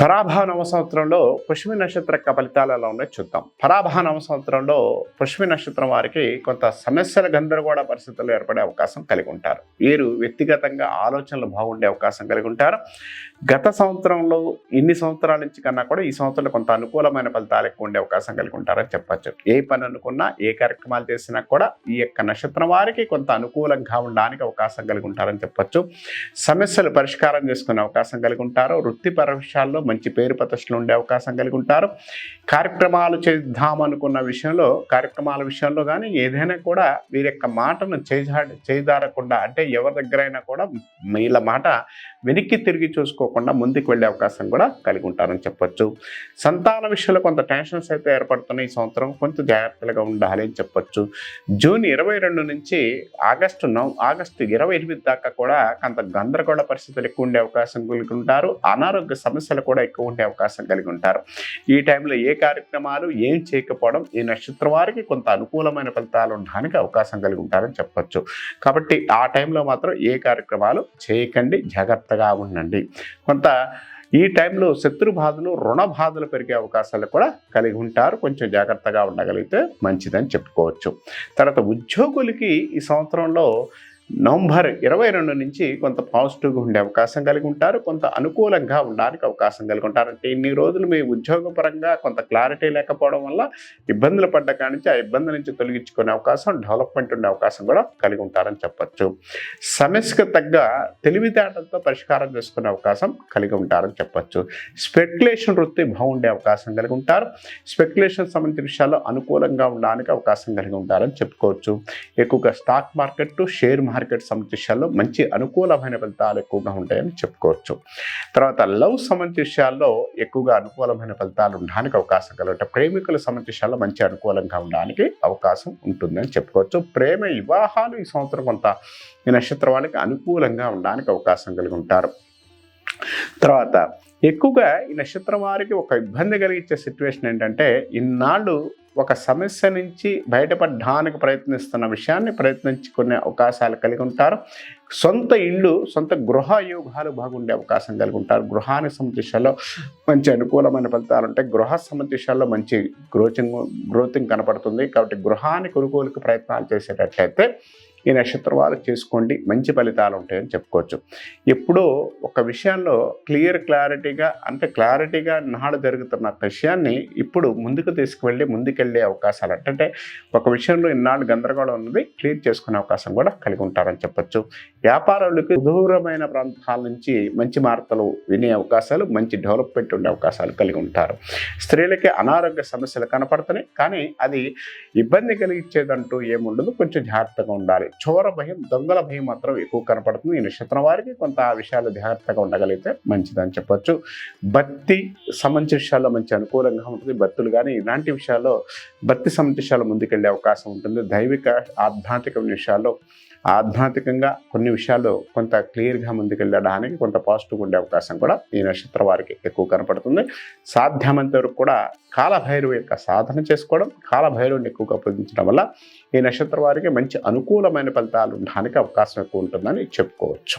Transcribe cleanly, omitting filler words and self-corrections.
పరాభవ నవ సంవత్సరంలో పుష్యమి నక్షత్ర యొక్క ఫలితాలు ఎలా ఉన్నాయో చూద్దాం. పరాభవ నవ సంవత్సరంలో పుష్యమి నక్షత్రం వారికి కొంత సమస్యల గందరగోళ పరిస్థితులు ఏర్పడే అవకాశం కలిగి ఉంటారు. వీరు వ్యక్తిగతంగా ఆలోచనలు బాగుండే అవకాశం కలిగి ఉంటారు. గత సంవత్సరంలో ఇన్ని సంవత్సరాల నుంచి కన్నా కూడా ఈ సంవత్సరంలో కొంత అనుకూలమైన ఫలితాలు ఎక్కువ ఉండే అవకాశం కలిగి ఉంటారని చెప్పచ్చు. ఏ పని అనుకున్నా, ఏ కార్యక్రమాలు చేసినా కూడా ఈ యొక్క నక్షత్రం వారికి కొంత అనుకూలంగా ఉండడానికి అవకాశం కలిగి ఉంటారని చెప్పచ్చు. సమస్యలు పరిష్కారం చేసుకునే అవకాశం కలిగి ఉంటారు. వృత్తిపర విషయాల్లో మంచి పేరు ప్రతిష్టలు ఉండే అవకాశం కలిగి ఉంటారు. కార్యక్రమాలు చేద్దామనుకున్న కార్యక్రమాల విషయంలో కానీ ఏదైనా కూడా వీరి యొక్క మాటను చేజారకుండా, అంటే ఎవరి దగ్గరైనా కూడా వీళ్ళ మాట వెనక్కి తిరిగి చూసుకోకుండా ముందుకు వెళ్ళే అవకాశం కూడా కలిగి ఉంటారని చెప్పొచ్చు. సంతాన విషయంలో కొంత టెన్షన్స్ అయితే ఏర్పడుతున్నాయి. ఈ సంవత్సరం కొంచెం జాగ్రత్తగా ఉండాలి అని చెప్పొచ్చు. జూన్ 22 నుంచి ఆగస్టు 28 దాకా కూడా కొంత గందరగోళ పరిస్థితులు ఎక్కువ ఉండే అవకాశం కలిగి ఉంటారు. అనారోగ్య సమస్యలు కూడా ఎక్కువ ఉండే అవకాశం కలిగి ఉంటారు. ఈ టైంలో ఏ కార్యక్రమాలు ఏం చేయకపోవడం ఈ నక్షత్రం వారికి కొంత అనుకూలమైన ఫలితాలు ఉండడానికి అవకాశం కలిగి ఉంటారని చెప్పొచ్చు. కాబట్టి ఆ టైంలో మాత్రం ఏ కార్యక్రమాలు చేయకండి, జాగ్రత్తగా ఉండండి. కొంత ఈ టైంలో శత్రు బాధలు, రుణ బాధలు పెరిగే అవకాశాలు కూడా కలిగి ఉంటారు. కొంచెం జాగ్రత్తగా ఉండగలిగితే మంచిదని చెప్పుకోవచ్చు. తర్వాత ఉద్యోగులకి ఈ సంవత్సరంలో నవంబర్ 22 నుంచి కొంత పాజిటివ్గా ఉండే అవకాశం కలిగి ఉంటారు. కొంత అనుకూలంగా ఉండడానికి అవకాశం కలిగి ఉంటారు. అంటే ఇన్ని రోజులు మీ ఉద్యోగపరంగా కొంత క్లారిటీ లేకపోవడం వల్ల ఇబ్బందులు పడ్డ కానించి ఆ ఇబ్బంది నుంచి తొలగించుకునే అవకాశం, డెవలప్మెంట్ ఉండే అవకాశం కూడా కలిగి ఉంటారని చెప్పచ్చు. సమస్యకు తగ్గ తెలివితేటలతో పరిష్కారం చేసుకునే అవకాశం కలిగి ఉంటారని చెప్పచ్చు. స్పెక్యులేషన్ వృత్తి బాగుండే అవకాశం కలిగి ఉంటారు. స్పెక్యులేషన్ సంబంధించిన విషయాల్లో అనుకూలంగా ఉండడానికి అవకాశం కలిగి ఉంటారని చెప్పుకోవచ్చు. ఎక్కువగా స్టాక్ మార్కెట్, షేర్ మార్కెట్ సంబంధించిన విషయాల్లో మంచి అనుకూలమైన ఫలితాలు ఎక్కువగా ఉంటాయని చెప్పుకోవచ్చు. తర్వాత లవ్ సంబంధించిన విషయాల్లో ఎక్కువగా అనుకూలమైన ఫలితాలు ఉండడానికి అవకాశం కలుగుతాయి. ప్రేమికుల సంబంధించిన విషయాల్లో మంచి అనుకూలంగా ఉండడానికి అవకాశం ఉంటుందని చెప్పుకోవచ్చు. ప్రేమ వివాహాలు ఈ సంవత్సరం కొంత ఈ నక్షత్రం వాళ్ళకి అనుకూలంగా ఉండడానికి అవకాశం కలిగి ఉంటారు. తర్వాత ఎక్కువగా ఈ నక్షత్రం వారికి ఒక ఇబ్బంది కలిగించే సిచ్యువేషన్ ఏంటంటే, ఇన్నాళ్ళు ఒక సమస్య నుంచి బయటపడడానికి ప్రయత్నిస్తున్న విషయాన్ని ప్రయత్నించుకునే అవకాశాలు కలిగి ఉంటారు. సొంత ఇల్లు, సొంత గృహ యోగాలు బాగుండే అవకాశం కలిగి ఉంటారు. గృహానికి సంబంధించాల్లో మంచి అనుకూలమైన ఫలితాలు ఉంటాయి. గృహ సంబంధించాల్లో మంచి గ్రోతింగ్ కనపడుతుంది. కాబట్టి గృహాన్ని కొనుగోలుకు ప్రయత్నాలు చేసేటట్లయితే ఈ నక్షత్రం వారు చేసుకోండి, మంచి ఫలితాలు ఉంటాయని చెప్పుకోవచ్చు. ఎప్పుడో ఒక విషయంలో క్లారిటీగా నాడు జరుగుతున్న విషయాన్ని ఇప్పుడు ముందుకు తీసుకువెళ్ళి ముందుకెళ్ళే అవకాశాలు, అంటే ఒక విషయంలో ఇన్నాళ్ళు గందరగోళం ఉన్నది క్లియర్ చేసుకునే అవకాశం కూడా కలిగి ఉంటారని చెప్పచ్చు. వ్యాపారులకు దూరమైన ప్రాంతాల నుంచి మంచి వార్తలు వినే అవకాశాలు, మంచి డెవలప్మెంట్ ఉండే అవకాశాలు కలిగి ఉంటారు. స్త్రీలకి అనారోగ్య సమస్యలు కనపడుతున్నాయి, కానీ అది ఇబ్బంది కలిగించేదంటూ ఏముండదు. కొంచెం జాగ్రత్తగా ఉండాలి. చోర భయం, దొంగల భయం మాత్రం ఎక్కువ కనపడుతుంది. ఈ నక్షత్రం వారికి కొంత ఆ విషయాలు జాగ్రత్తగా ఉండగలిగితే మంచిదని చెప్పొచ్చు. భక్తి సంబంధించిన విషయాల్లో మంచి అనుకూలంగా ఉంటుంది. భక్తులు కానీ ఇలాంటి విషయాల్లో భక్తి సంబంధించిన విషయాల్లో ముందుకెళ్ళే అవకాశం ఉంటుంది. దైవిక ఆధ్యాత్మిక విషయాల్లో ఆధ్యాత్మికంగా కొన్ని విషయాలు కొంత క్లియర్గా ముందుకెళ్ళడానికి కొంత పాజిటివ్ ఉండే అవకాశం కూడా ఈ నక్షత్రం వారికి ఎక్కువ కనపడుతుంది. సాధ్యమైనంత వరకు కూడా కాలభైరవు యొక్క సాధన చేసుకోవడం, కాలభైరవుని ఎక్కువగా పూజించడం వల్ల ఈ నక్షత్రం వారికి మంచి అనుకూలమైన ఫలితాలు ఉండడానికి అవకాశం ఎక్కువ ఉంటుందని చెప్పుకోవచ్చు.